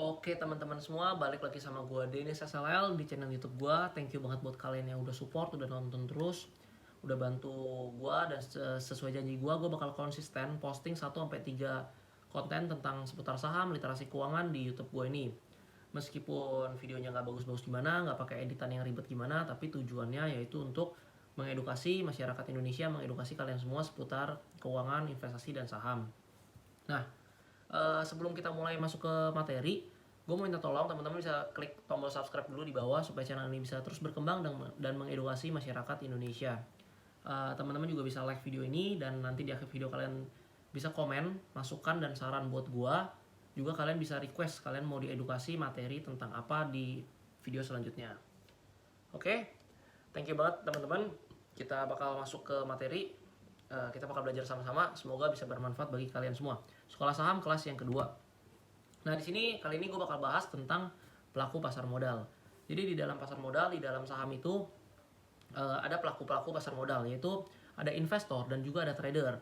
Oke teman-teman semua, balik lagi sama gue Denis SLL di channel YouTube gue. Thank you banget buat kalian yang udah support, udah nonton terus, udah bantu gue, dan sesuai janji gue bakal konsisten posting 1-3 konten tentang seputar saham, literasi keuangan di YouTube gue ini. Meskipun videonya nggak bagus-bagus gimana, nggak pakai editan yang ribet gimana, tapi tujuannya yaitu untuk mengedukasi masyarakat Indonesia, mengedukasi kalian semua seputar keuangan, investasi, dan saham. Nah, sebelum kita mulai masuk ke materi, gue mau minta tolong teman-teman bisa klik tombol subscribe dulu di bawah supaya channel ini bisa terus berkembang dan mengedukasi masyarakat Indonesia. Teman-teman juga bisa like video ini, dan nanti di akhir video kalian bisa komen, masukan, dan saran buat gue. Juga kalian bisa request kalian mau diedukasi materi tentang apa di video selanjutnya. Oke, thank you banget teman-teman. Kita bakal masuk ke materi. Kita bakal belajar sama-sama. Semoga bisa bermanfaat bagi kalian semua. Sekolah Saham kelas yang kedua. Nah, di sini kali ini gue bakal bahas tentang pelaku pasar modal. Jadi di dalam pasar modal, di dalam saham itu ada pelaku-pelaku pasar modal, yaitu ada investor dan juga ada trader.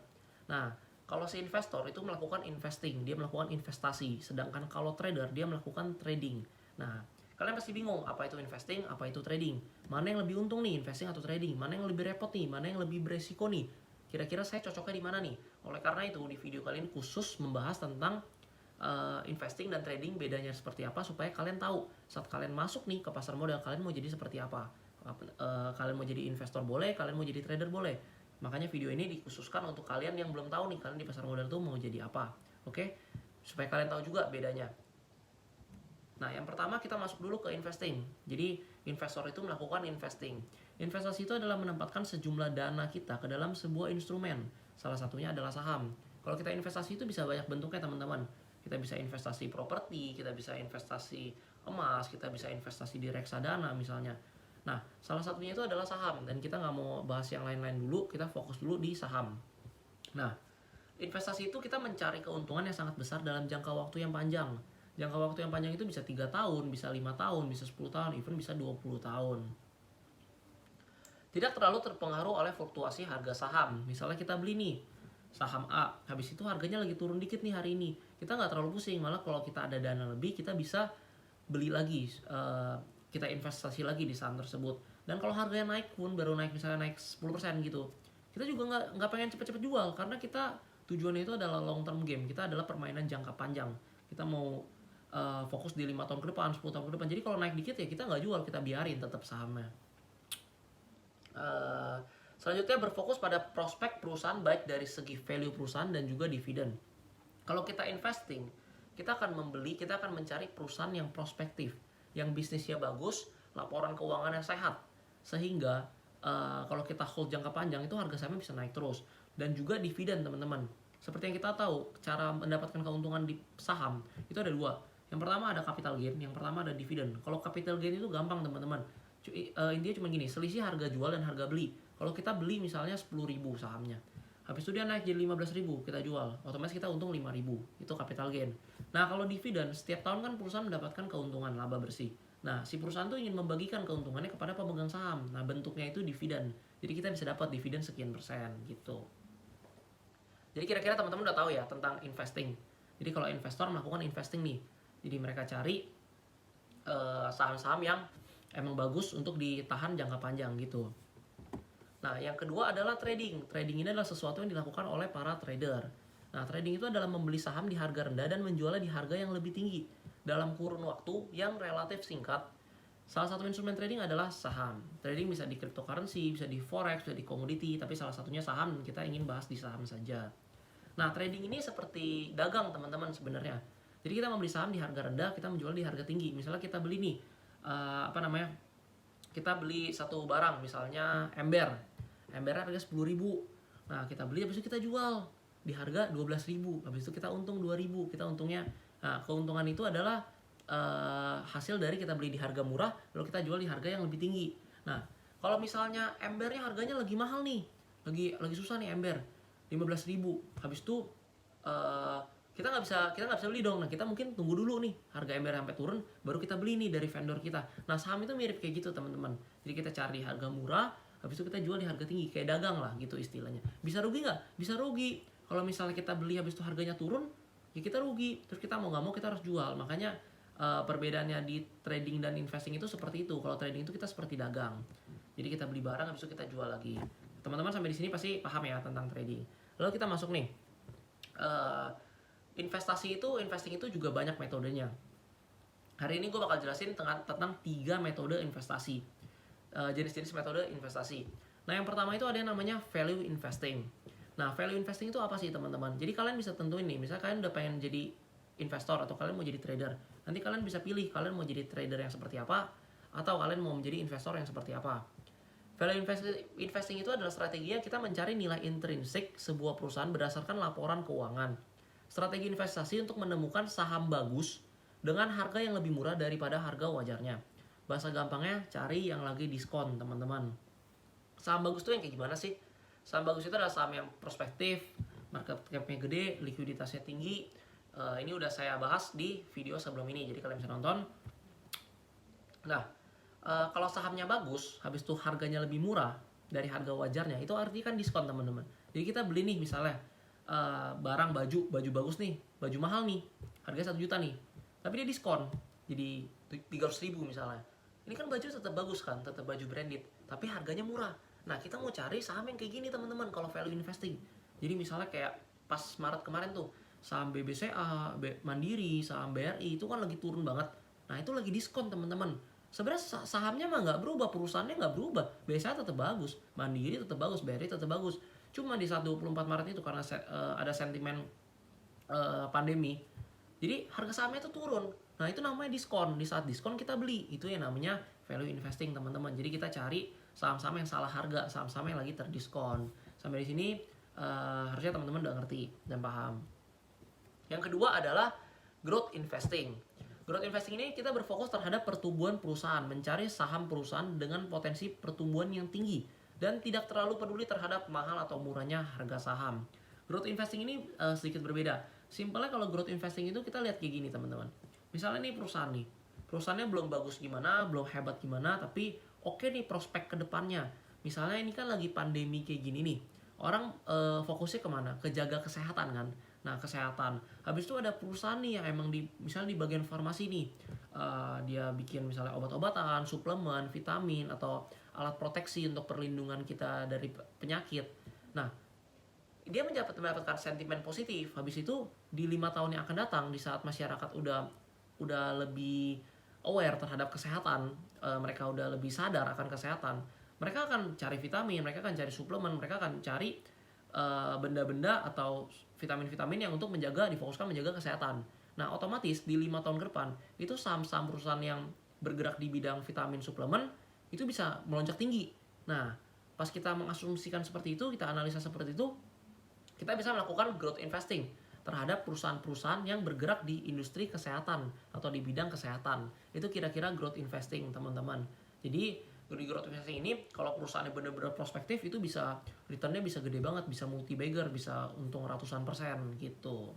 Nah, kalau si investor itu melakukan investing, dia melakukan investasi, sedangkan kalau trader dia melakukan trading. Nah, kalian pasti bingung apa itu investing, apa itu trading. Mana yang lebih untung nih, investing atau trading? Mana yang lebih repot nih, mana yang lebih beresiko nih? Kira-kira saya cocoknya di mana nih? Oleh karena itu, di video kali ini khusus membahas tentang investing dan trading, bedanya seperti apa, supaya kalian tahu saat kalian masuk nih ke pasar modal, kalian mau jadi seperti apa. Kalian mau jadi investor boleh, kalian mau jadi trader boleh. Makanya video ini dikhususkan untuk kalian yang belum tahu nih kalian di pasar modal tuh mau jadi apa. Oke? Supaya kalian tahu juga bedanya. Nah, yang pertama kita masuk dulu ke investing. Jadi, investor itu melakukan investing. Investasi itu adalah menempatkan sejumlah dana kita ke dalam sebuah instrumen. Salah satunya adalah saham. Kalau kita investasi itu bisa banyak bentuknya, teman-teman. Kita bisa investasi properti, kita bisa investasi emas, kita bisa investasi di reksadana misalnya. Nah, salah satunya itu adalah saham. Dan kita nggak mau bahas yang lain-lain dulu, kita fokus dulu di saham. Nah, investasi itu kita mencari keuntungan yang sangat besar dalam jangka waktu yang panjang. Jangka waktu yang panjang itu bisa 3 tahun, bisa 5 tahun, bisa 10 tahun, even bisa 20 tahun. Tidak terlalu terpengaruh oleh fluktuasi harga saham. Misalnya kita beli nih saham A, habis itu harganya lagi turun dikit nih hari ini, kita nggak terlalu pusing. Malah kalau kita ada dana lebih, kita bisa beli lagi, kita investasi lagi di saham tersebut. Dan kalau harganya naik pun, baru naik misalnya naik 10% gitu, kita juga nggak pengen cepet-cepet jual, karena kita tujuannya itu adalah long term game. Kita adalah permainan jangka panjang. Kita mau fokus di 5 tahun ke depan, 10 tahun ke depan. Jadi kalau naik dikit ya kita nggak jual, kita biarin tetap sahamnya. Selanjutnya berfokus pada prospek perusahaan, baik dari segi value perusahaan dan juga dividen. Kalau kita investing, kita akan membeli, kita akan mencari perusahaan yang prospektif, yang bisnisnya bagus, laporan keuangan yang sehat, sehingga kalau kita hold jangka panjang itu harga sahamnya bisa naik terus. Dan juga dividen, teman-teman. Seperti yang kita tahu, cara mendapatkan keuntungan di saham itu ada dua. Yang pertama ada capital gain, yang pertama ada dividen. Kalau capital gain itu gampang, teman-teman. Intinya cuma gini, selisih harga jual dan harga beli. Kalau kita beli misalnya 10.000 sahamnya, habis itu dia naik jadi 15.000, kita jual, otomatis kita untung 5.000. Itu capital gain. Nah, kalau dividen, setiap tahun kan perusahaan mendapatkan keuntungan laba bersih. Nah, si perusahaan tuh ingin membagikan keuntungannya kepada pemegang saham. Nah, bentuknya itu dividen. Jadi kita bisa dapat dividen sekian persen gitu. Jadi kira-kira teman-teman udah tahu ya tentang investing. Jadi kalau investor melakukan investing nih, jadi mereka cari saham-saham yang emang bagus untuk ditahan jangka panjang gitu. Nah, yang kedua adalah trading. Trading ini adalah sesuatu yang dilakukan oleh para trader. Nah, trading itu adalah membeli saham di harga rendah dan menjualnya di harga yang lebih tinggi dalam kurun waktu yang relatif singkat. Salah satu instrumen trading adalah saham. Trading bisa di cryptocurrency, bisa di forex, bisa di komoditi, tapi salah satunya saham, dan kita ingin bahas di saham saja. Nah, trading ini seperti dagang, teman-teman, sebenarnya. Jadi kita membeli saham di harga rendah, kita menjual di harga tinggi. Misalnya kita beli nih, kita beli satu barang, misalnya ember harga 10.000. Nah, kita beli, habis itu kita jual di harga 12.000. Habis itu kita untung 2.000. Kita untungnya, nah, keuntungan itu adalah hasil dari kita beli di harga murah, lalu kita jual di harga yang lebih tinggi. Nah, kalau misalnya embernya harganya lagi mahal nih, lagi susah nih ember, 15.000. Habis itu kita nggak bisa beli dong. Nah, kita mungkin tunggu dulu nih harga ember sampai turun, baru kita beli nih dari vendor kita. Nah, saham itu mirip kayak gitu, teman-teman. Jadi kita cari harga murah, habis itu kita jual di harga tinggi, kayak dagang lah gitu istilahnya. Bisa rugi nggak? Bisa rugi. Kalau misalnya kita beli habis itu harganya turun, ya kita rugi. Terus kita mau nggak mau kita harus jual. Makanya Perbedaannya di trading dan investing itu seperti itu. Kalau trading itu kita seperti dagang. Jadi kita beli barang habis itu kita jual lagi. Teman-teman sampai di sini pasti paham ya tentang trading. Lalu kita masuk nih. Investing itu juga banyak metodenya. Hari ini gue bakal jelasin tentang 3 metode investasi. Jenis-jenis metode investasi. Nah, yang pertama itu ada yang namanya value investing. Nah, value investing itu apa sih, teman-teman? Jadi kalian bisa tentuin nih, misalnya kalian udah pengen jadi investor atau kalian mau jadi trader. Nanti kalian bisa pilih kalian mau jadi trader yang seperti apa atau kalian mau menjadi investor yang seperti apa. Value investing itu adalah strategi kita mencari nilai intrinsik sebuah perusahaan berdasarkan laporan keuangan. Strategi investasi untuk menemukan saham bagus dengan harga yang lebih murah daripada harga wajarnya. Bahasa gampangnya, cari yang lagi diskon, teman-teman. Saham bagus tuh yang kayak gimana sih? Saham bagus itu adalah saham yang prospektif, market cap-nya gede, likuiditasnya tinggi. Ini udah saya bahas di video sebelum ini, jadi kalian bisa nonton. Nah, kalau sahamnya bagus, habis itu harganya lebih murah dari harga wajarnya, itu artinya kan diskon, teman-teman. Jadi kita beli nih misalnya barang baju bagus nih, baju mahal nih, harganya 1 juta nih, tapi dia diskon jadi 300.000 misalnya. Ini kan baju tetap bagus kan, tetap baju branded, tapi harganya murah. Nah, kita mau cari saham yang kayak gini, teman-teman, kalau value investing. Jadi misalnya kayak pas Maret kemarin tuh, saham BBCA, Mandiri, saham BRI itu kan lagi turun banget. Nah, itu lagi diskon, teman-teman. Sebenarnya sahamnya mah nggak berubah, perusahaannya nggak berubah, BCA tetap bagus, Mandiri tetap bagus, BRI tetap bagus. Cuma di saat 24 Maret itu karena ada sentimen pandemi, jadi harga sahamnya itu turun. Nah, itu namanya diskon. Di saat diskon kita beli, itu yang namanya value investing, teman-teman. Jadi kita cari saham-saham yang salah harga, saham-saham yang lagi terdiskon. Sampai di sini harusnya teman-teman udah ngerti dan paham. Yang kedua adalah growth investing. Growth investing ini kita berfokus terhadap pertumbuhan perusahaan, mencari saham perusahaan dengan potensi pertumbuhan yang tinggi dan tidak terlalu peduli terhadap mahal atau murahnya harga saham. Growth investing ini sedikit berbeda. Simpelnya kalau growth investing itu kita lihat kayak gini, teman-teman. Misalnya nih perusahaannya belum bagus gimana, belum hebat gimana, tapi oke nih prospek ke depannya. Misalnya ini kan lagi pandemi kayak gini nih, orang fokusnya kemana? Ke jaga kesehatan kan. Nah, kesehatan. Habis itu ada perusahaan nih yang emang misalnya di bagian farmasi nih, dia bikin misalnya obat-obatan, suplemen, vitamin, atau alat proteksi untuk perlindungan kita dari penyakit. Nah, dia mendapatkan sentimen positif. Habis itu di 5 tahun yang akan datang, di saat masyarakat udah lebih aware terhadap kesehatan, mereka udah lebih sadar akan kesehatan, mereka akan cari vitamin, mereka akan cari suplemen, mereka akan cari benda-benda atau vitamin-vitamin yang untuk difokuskan menjaga kesehatan. Nah, otomatis di 5 tahun ke depan itu saham-saham perusahaan yang bergerak di bidang vitamin suplemen itu bisa melonjak tinggi. Nah, pas kita mengasumsikan seperti itu, kita analisa seperti itu, kita bisa melakukan growth investing terhadap perusahaan-perusahaan yang bergerak di industri kesehatan atau di bidang kesehatan. Itu kira-kira growth investing, teman-teman. Jadi di growth investing ini, kalau perusahaannya benar-benar prospektif, itu bisa returnnya bisa gede banget, bisa multi-bagger, bisa untung ratusan persen gitu.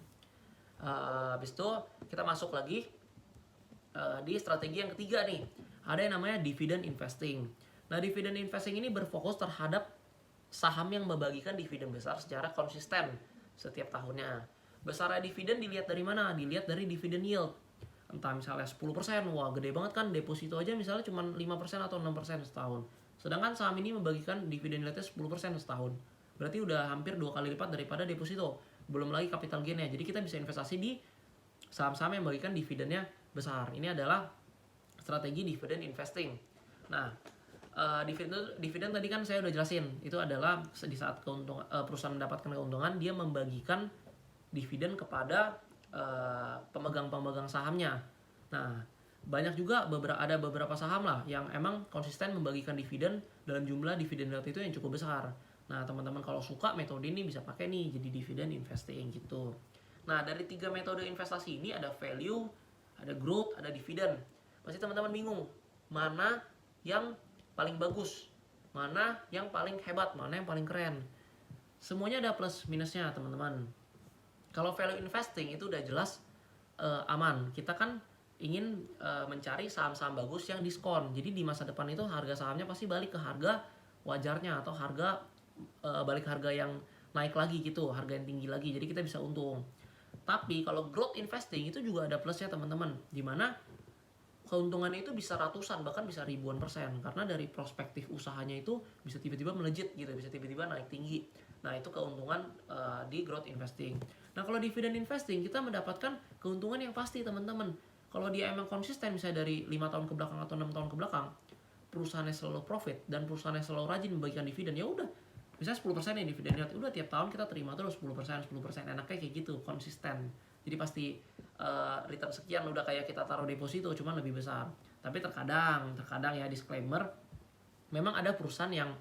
Habis itu kita masuk lagi di strategi yang ketiga nih. Ada yang namanya dividend investing. Nah, dividend investing ini berfokus terhadap saham yang membagikan dividen besar secara konsisten setiap tahunnya. Besarnya dividen dilihat dari mana? Dilihat dari dividen yield. Entah misalnya 10%, wah gede banget kan, deposito aja misalnya cuma 5% atau 6% setahun. Sedangkan saham ini membagikan dividen yieldnya 10% setahun. Berarti udah hampir 2 kali lipat daripada deposito. Belum lagi capital gain-nya. Jadi kita bisa investasi di saham-saham yang membagikan dividennya besar. Ini adalah strategi dividend investing. Nah, dividen tadi kan saya udah jelasin, itu adalah di saat perusahaan mendapatkan keuntungan, dia membagikan dividen kepada pemegang sahamnya. Nah, banyak juga ada beberapa saham lah yang emang konsisten membagikan dividen dalam jumlah dividen yield itu yang cukup besar. Nah, teman-teman kalau suka metode ini bisa pakai nih jadi dividen investing gitu. Nah, dari 3 metode investasi ini ada value, ada growth, ada dividen. Pasti teman-teman bingung mana yang paling bagus, mana yang paling hebat, mana yang paling keren. Semuanya ada plus minusnya, teman-teman. Kalau value investing itu udah jelas aman. Kita kan ingin mencari saham-saham bagus yang diskon. Jadi di masa depan itu harga sahamnya pasti balik ke harga wajarnya atau balik harga yang naik lagi gitu, harga yang tinggi lagi. Jadi kita bisa untung. Tapi kalau growth investing itu juga ada plusnya, teman-teman. Dimana keuntungannya itu bisa ratusan bahkan bisa ribuan persen, karena dari perspektif usahanya itu bisa tiba-tiba melejit gitu, bisa tiba-tiba naik tinggi. Nah itu keuntungan di growth investing. Nah kalau dividend investing kita mendapatkan keuntungan yang pasti teman-teman. Kalau dia emang konsisten misalnya dari 5 tahun ke belakang atau 6 tahun ke belakang, perusahaannya selalu profit dan perusahaannya selalu rajin membagikan dividen, ya udah misalnya 10% nih dividennya, udah tiap tahun kita terima terus 10%, enaknya kayak gitu, konsisten. Jadi pasti return sekian udah kayak kita taruh deposito cuman lebih besar. Tapi terkadang ya disclaimer, memang ada perusahaan yang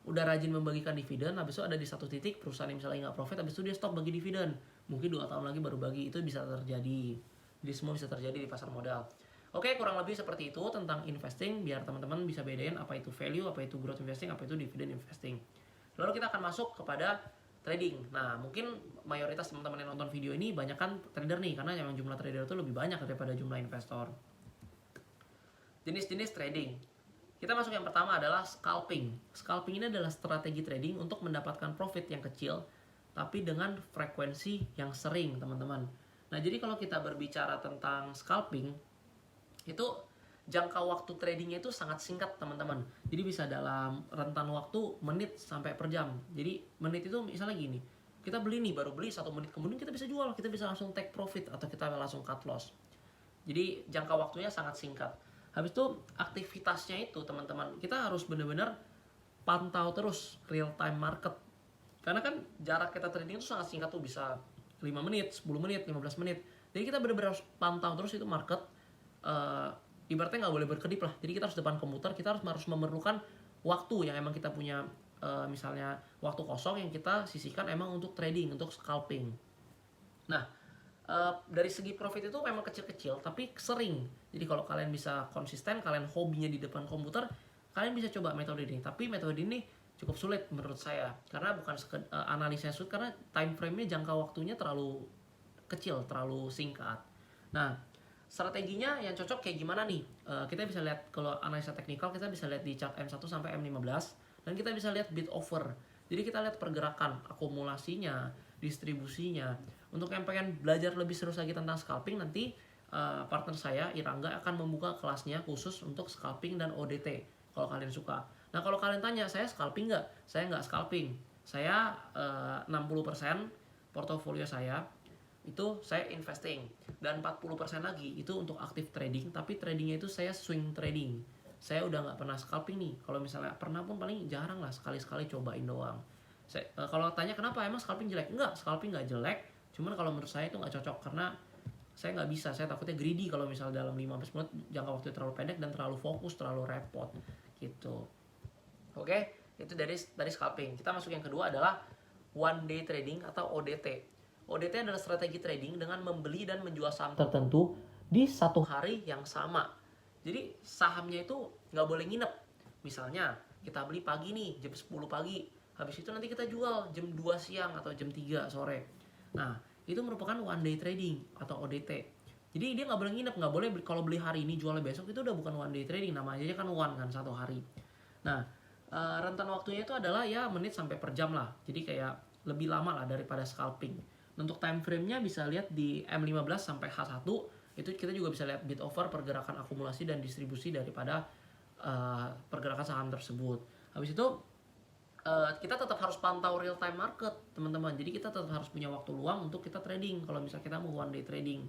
udah rajin membagikan dividen, habis itu ada di satu titik perusahaan yang misalnya nggak profit, habis itu dia stop bagi dividen, mungkin 2 tahun lagi baru bagi. Itu bisa terjadi, jadi semua bisa terjadi di pasar modal. Oke, kurang lebih seperti itu tentang investing, biar teman-teman bisa bedain apa itu value, apa itu growth investing, apa itu dividend investing. Lalu kita akan masuk kepada trading. Nah, mungkin mayoritas teman-teman yang nonton video ini banyak kan trader nih, karena memang jumlah trader itu lebih banyak daripada jumlah investor. Jenis-jenis trading. Kita masuk yang pertama adalah scalping. Scalping ini adalah strategi trading untuk mendapatkan profit yang kecil, tapi dengan frekuensi yang sering, teman-teman. Nah, jadi kalau kita berbicara tentang scalping, itu jangka waktu tradingnya itu sangat singkat teman-teman. Jadi bisa dalam rentan waktu menit sampai per jam. Jadi menit itu misalnya gini, kita beli nih, baru beli 1 menit kemudian kita bisa jual, kita bisa langsung take profit atau kita langsung cut loss. Jadi jangka waktunya sangat singkat. Habis itu aktivitasnya itu teman-teman, kita harus benar-benar pantau terus real time market. Karena kan jarak kita trading itu sangat singkat tuh, bisa 5 menit, 10 menit, 15 menit. Jadi kita benar-benar harus pantau terus itu market. Ibaratnya nggak boleh berkedip lah. Jadi kita harus depan komputer, kita harus memerlukan waktu yang emang kita punya, misalnya waktu kosong yang kita sisihkan emang untuk trading, untuk scalping. Nah, dari segi profit itu memang kecil-kecil tapi sering. Jadi kalau kalian bisa konsisten, kalian hobinya di depan komputer, kalian bisa coba metode ini. Tapi metode ini cukup sulit menurut saya, karena bukan analisanya sulit, karena time frame-nya, jangka waktunya terlalu kecil, terlalu singkat. Nah, strateginya yang cocok kayak gimana nih? Kita bisa lihat, kalau analisa teknikal kita bisa lihat di chart M1 sampai M15, dan kita bisa lihat bid offer. Jadi kita lihat pergerakan akumulasinya, distribusinya. Untuk yang pengen belajar lebih serius lagi tentang scalping, nanti partner saya Irangga akan membuka kelasnya khusus untuk scalping dan ODT kalau kalian suka. Nah kalau kalian tanya, saya scalping nggak? Saya nggak scalping. Saya 60% portofolio saya itu saya investing, dan 40% lagi itu untuk aktif trading, tapi tradingnya itu saya swing trading. Saya udah nggak pernah scalping nih. Kalau misalnya pernah pun paling jarang lah, sekali-sekali cobain doang. Kalau tanya kenapa emang scalping jelek? Enggak, scalping nggak jelek, cuman kalau menurut saya itu nggak cocok, karena saya nggak bisa, saya takutnya greedy kalau misalnya dalam 15 menit, jangka waktu terlalu pendek dan terlalu fokus, terlalu repot gitu. Oke, itu dari scalping. Kita masuk yang kedua adalah one day trading atau ODT. ODT adalah strategi trading dengan membeli dan menjual saham tertentu di satu hari yang sama. Jadi sahamnya itu nggak boleh nginep. Misalnya kita beli pagi nih jam 10 pagi, habis itu nanti kita jual jam 2 siang atau jam 3 sore. Nah itu merupakan one day trading atau ODT. Jadi dia nggak boleh nginep, nggak boleh kalau beli hari ini jualnya besok, itu udah bukan one day trading, namanya aja kan one kan, satu hari. Nah rentan waktunya itu adalah ya menit sampai per jam lah. Jadi kayak lebih lama lah daripada scalping. Untuk time frame-nya bisa lihat di M15 sampai H1, itu kita juga bisa lihat bid offer, pergerakan akumulasi dan distribusi daripada pergerakan saham tersebut. Habis itu kita tetap harus pantau real time market, teman-teman. Jadi kita tetap harus punya waktu luang untuk kita trading kalau misalnya kita mau one day trading.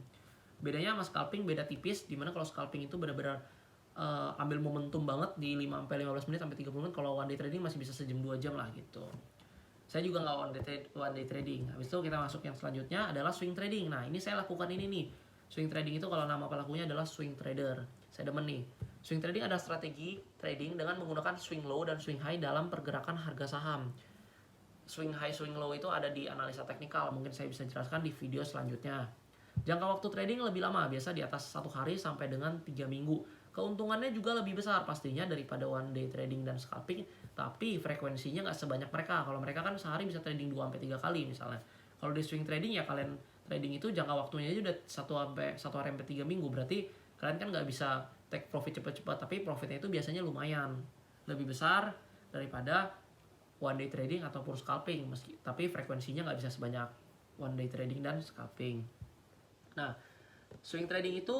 Bedanya sama scalping beda tipis, dimana kalau scalping itu benar-benar ambil momentum banget di 5 sampai 15 menit sampai 30 menit. Kalau one day trading masih bisa sejam 2 jam lah gitu. Saya juga nggak one day trading. Habis itu kita masuk yang selanjutnya adalah swing trading. Nah ini saya lakukan ini nih. Swing trading itu kalau nama pelakunya adalah swing trader. Saya demen nih. Swing trading adalah strategi trading dengan menggunakan swing low dan swing high dalam pergerakan harga saham. Swing high, swing low itu ada di analisa teknikal. Mungkin saya bisa jelaskan di video selanjutnya. Jangka waktu trading lebih lama, biasa di atas 1 hari sampai dengan 3 minggu. Keuntungannya juga lebih besar pastinya daripada one day trading dan scalping, tapi frekuensinya nggak sebanyak mereka. Kalau mereka kan sehari bisa trading 2 sampai 3 kali misalnya. Kalau di swing trading ya kalian trading itu jangka waktunya aja udah 1 hari sampai 3 minggu. Berarti kalian kan nggak bisa take profit cepat-cepat, tapi profitnya itu biasanya lumayan lebih besar daripada one day trading ataupun scalping, tapi frekuensinya nggak bisa sebanyak one day trading dan scalping. Nah, swing trading itu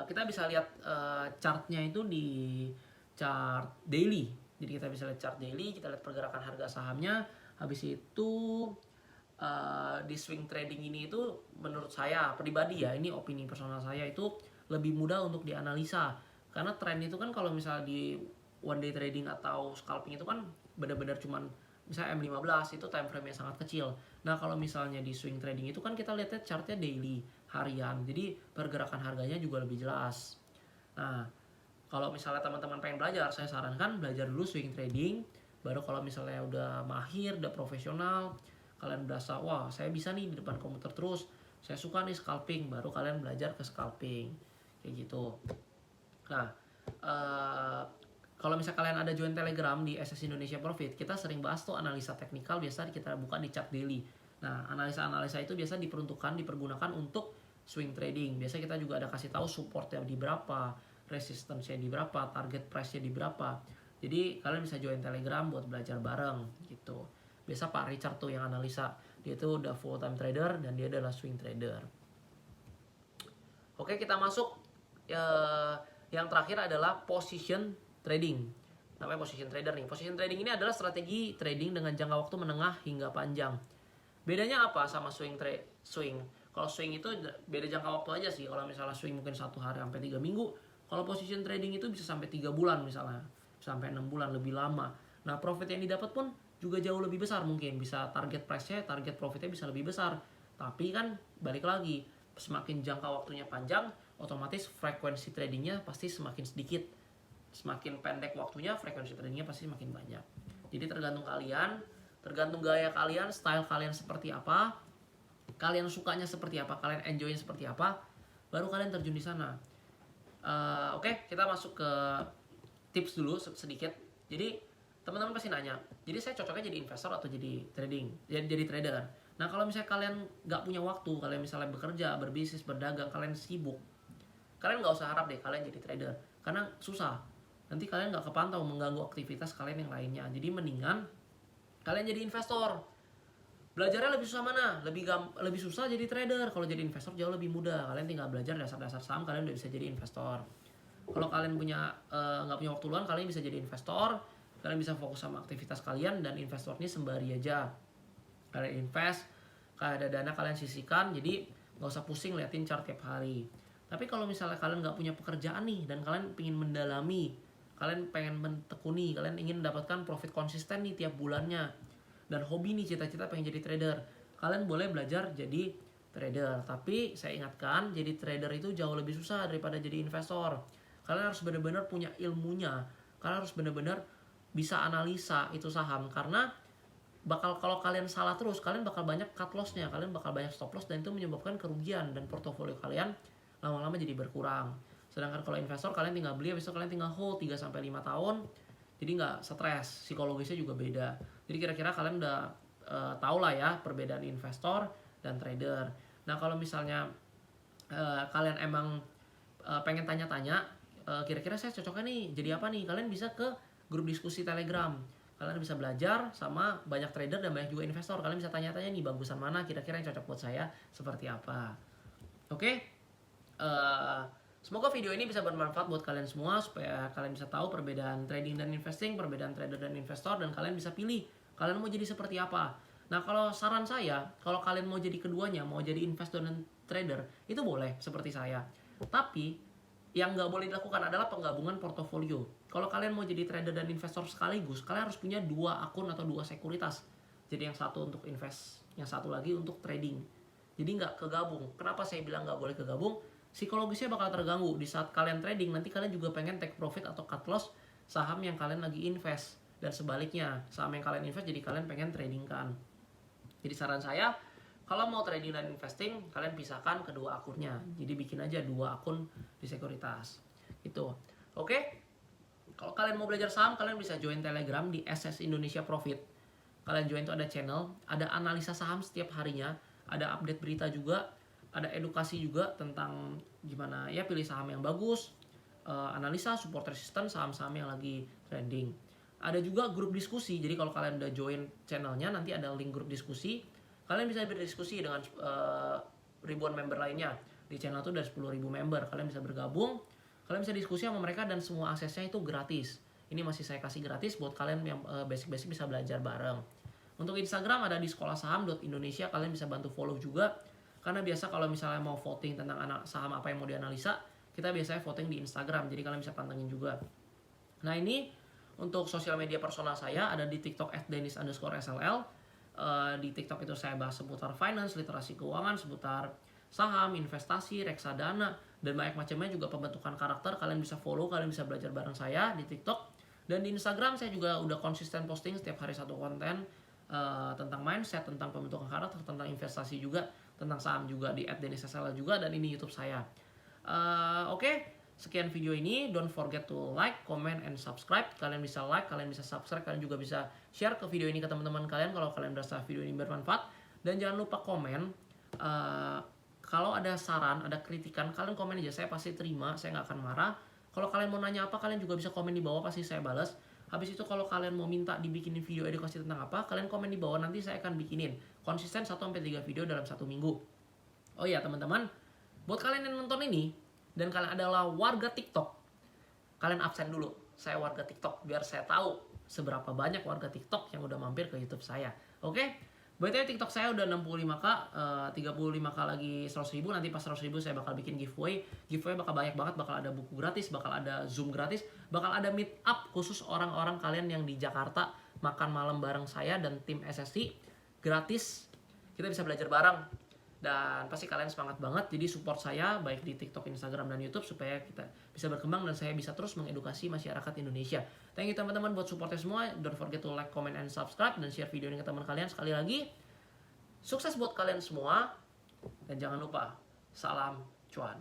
kita bisa lihat chartnya itu di chart daily. Jadi kita bisa lihat chart daily, kita lihat pergerakan harga sahamnya. Habis itu di swing trading ini itu menurut saya pribadi ya, ini opini personal saya, itu lebih mudah untuk dianalisa. Karena tren itu kan kalau misalnya di one day trading atau scalping itu kan benar-benar cuman misalnya M15 itu time frame yang sangat kecil. Nah kalau misalnya di swing trading itu kan kita lihatnya chartnya daily, harian, jadi pergerakan harganya juga lebih jelas. Nah kalau misalnya teman-teman pengen belajar, saya sarankan belajar dulu swing trading. Baru kalau misalnya udah mahir, udah profesional, kalian berasa wah saya bisa nih di depan komputer terus, saya suka nih scalping, baru kalian belajar ke scalping kayak gitu. Nah kalau misalnya kalian ada join Telegram di SS Indonesia Profit, kita sering bahas tuh analisa teknikal, biasa kita buka di chart daily. Nah, analisa-analisa itu biasa dipergunakan untuk swing trading. Biasa kita juga ada kasih tahu supportnya di berapa, resistance-nya di berapa, target price-nya di berapa. Jadi kalian bisa join Telegram buat belajar bareng gitu. Biasa Pak Richard tuh yang analisa. Dia tuh udah full time trader dan dia adalah swing trader. Oke, kita masuk yang terakhir adalah position trading. Namanya position trader nih. Position trading ini adalah strategi trading dengan jangka waktu menengah hingga panjang. Bedanya apa sama swing? Kalau swing itu beda jangka waktu aja sih. Kalau misalnya swing mungkin 1 hari sampai 3 minggu. Kalau position trading itu bisa sampai 3 bulan misalnya. Sampai 6 bulan, lebih lama. Nah profit yang didapat pun juga jauh lebih besar mungkin. Bisa target price-nya, target profitnya bisa lebih besar. Tapi kan balik lagi, semakin jangka waktunya panjang, otomatis frekuensi tradingnya pasti semakin sedikit. Semakin pendek waktunya, frekuensi tradingnya pasti semakin banyak. Jadi tergantung kalian, tergantung gaya kalian, style kalian seperti apa, kalian sukanya seperti apa, kalian enjoyin seperti apa, baru kalian terjun di sana. Oke, kita masuk ke tips dulu sedikit. Jadi teman-teman pasti nanya, jadi saya cocoknya jadi investor atau jadi trading, jadi trader. Nah kalau misalnya kalian nggak punya waktu, kalian misalnya bekerja, berbisnis, berdagang, kalian sibuk, kalian nggak usah harap deh kalian jadi trader, karena susah. Nanti kalian nggak kepantau, mengganggu aktivitas kalian yang lainnya. Jadi mendingan kalian jadi investor. Belajarnya lebih susah mana? Lebih susah jadi trader. Kalau jadi investor jauh lebih mudah. Kalian tinggal belajar dasar-dasar saham, kalian udah bisa jadi investor. Kalau kalian nggak punya waktu luang, kalian bisa jadi investor. Kalian bisa fokus sama aktivitas kalian, dan investornya sembari aja. Kalian invest, kalau ada dana kalian sisihkan, jadi nggak usah pusing liatin chart tiap hari. Tapi kalau misalnya kalian nggak punya pekerjaan nih, dan kalian ingin mendalami, kalian pengen mentekuni, kalian ingin mendapatkan profit konsisten nih tiap bulannya, dan hobi nih, cita-cita pengen jadi trader, kalian boleh belajar jadi trader. Tapi saya ingatkan, jadi trader itu jauh lebih susah daripada jadi investor. Kalian harus benar-benar punya ilmunya, kalian harus benar-benar bisa analisa itu saham, karena kalau kalian salah terus, kalian bakal banyak cut loss-nya, kalian bakal banyak stop loss, dan itu menyebabkan kerugian, dan portofolio kalian lama-lama jadi berkurang. Sedangkan kalau investor, kalian tinggal beli, habis itu kalian tinggal hold 3-5 tahun, jadi nggak stres, psikologisnya juga beda. Jadi kira-kira kalian udah tahu lah ya perbedaan investor dan trader. Nah kalau misalnya kalian emang pengen tanya-tanya, kira-kira saya cocoknya nih jadi apa nih, kalian bisa ke grup diskusi Telegram. Kalian bisa belajar sama banyak trader dan banyak juga investor. Kalian bisa tanya-tanya nih, bagusan mana, kira-kira yang cocok buat saya seperti apa. Oke? Semoga video ini bisa bermanfaat buat kalian semua, supaya kalian bisa tahu perbedaan trading dan investing, perbedaan trader dan investor, dan kalian bisa pilih kalian mau jadi seperti apa. Nah kalau saran saya, kalau kalian mau jadi keduanya, mau jadi investor dan trader, itu boleh seperti saya. Tapi yang nggak boleh dilakukan adalah penggabungan portofolio. Kalau kalian mau jadi trader dan investor sekaligus, kalian harus punya 2 akun atau 2 sekuritas. Jadi yang satu untuk invest, yang satu lagi untuk trading. Jadi nggak kegabung. Kenapa saya bilang nggak boleh kegabung? Psikologisnya bakal terganggu. Di saat kalian trading, nanti kalian juga pengen take profit atau cut loss saham yang kalian lagi invest. Dan sebaliknya, saham yang kalian invest jadi kalian pengen trading kan. Jadi saran saya, kalau mau trading dan investing, kalian pisahkan kedua akunnya. Jadi bikin aja 2 akun di sekuritas. Gitu. Oke? Kalau kalian mau belajar saham, kalian bisa join Telegram di SS Indonesia Profit. Kalian join itu ada channel, ada analisa saham setiap harinya, ada update berita juga, ada edukasi juga tentang gimana ya pilih saham yang bagus, analisa support resistance saham-saham yang lagi trending. Ada juga grup diskusi. Jadi kalau kalian udah join channelnya, nanti ada link grup diskusi. Kalian bisa berdiskusi dengan ribuan member lainnya. Di channel itu ada 10.000 member. Kalian bisa bergabung, kalian bisa diskusi sama mereka dan semua aksesnya itu gratis. Ini masih saya kasih gratis buat kalian yang basic-basic bisa belajar bareng. Untuk Instagram ada di sekolah-saham.indonesia, kalian bisa bantu follow juga. Karena biasa kalau misalnya mau voting tentang anak saham apa yang mau dianalisa, kita biasanya voting di Instagram, jadi kalian bisa pantengin juga. Nah ini untuk sosial media personal saya ada di TikTok @denis_SLL. Di TikTok itu saya bahas seputar finance, literasi keuangan, seputar saham, investasi, reksadana, dan banyak macamnya juga pembentukan karakter. Kalian bisa follow, kalian bisa belajar bareng saya di TikTok. Dan di Instagram saya juga udah konsisten posting setiap hari satu konten tentang mindset, tentang pembentukan karakter, tentang investasi juga, tentang saham juga di @denis_SLL juga, dan ini YouTube saya. Oke. Sekian video ini, don't forget to like, comment, and subscribe. Kalian bisa like, kalian bisa subscribe, kalian juga bisa share ke video ini ke teman-teman kalian kalau kalian merasa video ini bermanfaat. Dan jangan lupa komen, kalau ada saran, ada kritikan, kalian komen aja, saya pasti terima, saya nggak akan marah. Kalau kalian mau nanya apa, kalian juga bisa komen di bawah, pasti saya balas. Habis itu kalau kalian mau minta dibikinin video edukasi tentang apa, kalian komen di bawah, nanti saya akan bikinin. Konsisten 1-3 video dalam 1 minggu. Oh iya teman-teman, buat kalian yang nonton ini, dan kalian adalah warga TikTok, kalian absen dulu. Saya warga TikTok, biar saya tahu seberapa banyak warga TikTok yang udah mampir ke YouTube saya. Oke? BTW TikTok saya udah 65k, 35k lagi 100.000. Nanti pas 100.000 saya bakal bikin giveaway. Giveaway bakal banyak banget, bakal ada buku gratis, bakal ada Zoom gratis, bakal ada meet up khusus orang-orang kalian yang di Jakarta makan malam bareng saya dan tim SSI gratis. Kita bisa belajar bareng. Dan pasti kalian semangat banget, jadi support saya baik di TikTok, Instagram, dan YouTube supaya kita bisa berkembang dan saya bisa terus mengedukasi masyarakat Indonesia. Thank you teman-teman buat supportnya semua. Don't forget to like, comment, and subscribe, dan share video ini ke teman kalian. Sekali lagi, sukses buat kalian semua, dan jangan lupa, salam cuan.